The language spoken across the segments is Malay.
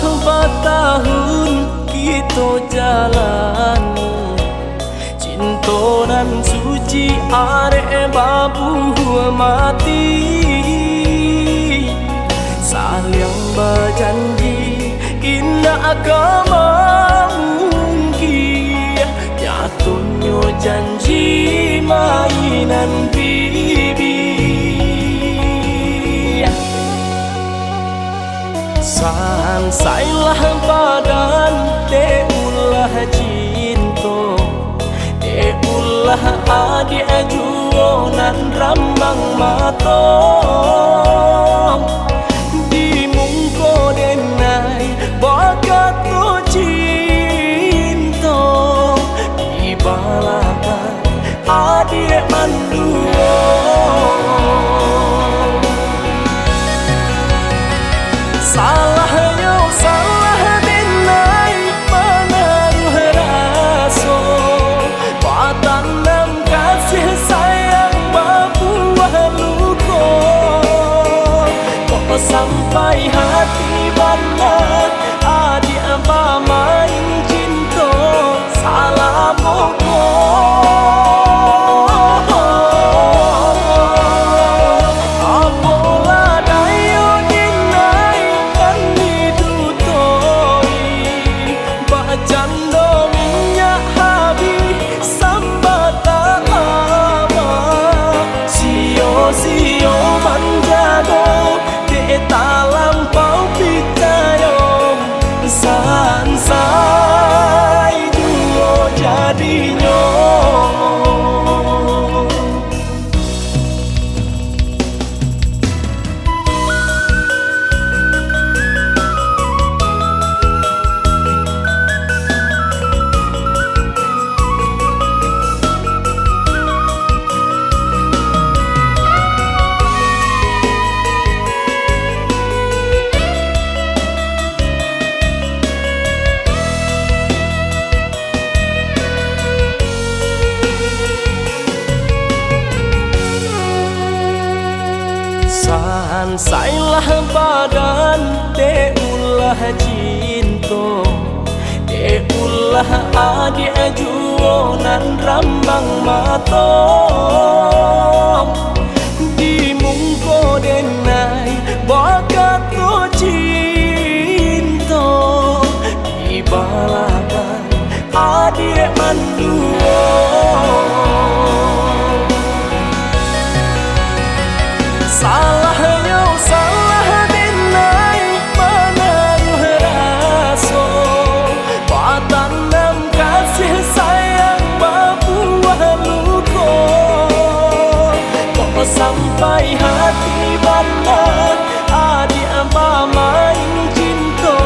bertahun kita jalan, cinta nan suci arek babu mati, saling berjanji indah mungkin jatuhnya janji mainan bibi. Sansailah badan deulah cinta, deulah adik juonan rambang matong, di mungko denai bakat tu cinta, di balakan adik manduo. Salahnya salah denai menaruh rasa, patanam kasih sayang berbuah luka, kok sampai hati banget adik apa main cinta salah pokok. Sio menjago de talam pau pitayom, sansai duo jadinya. Sansailah badan deulah cinta, deulah adik juonan rambang matong, di mungko denai bakat tu cinta, di balakan adik manduo. Salahnya salah denai menaruh rasa, patanam kasih sayang berbuah luka, kok sampai hati banget adik apa main cinta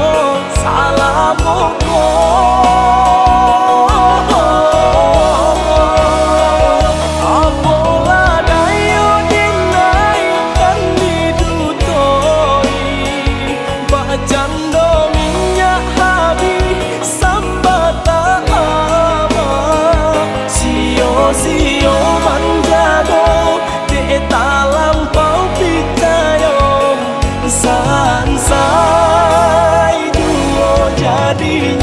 salah pokok. Sio menjago de talam pau pitayom, sansai duo jadi.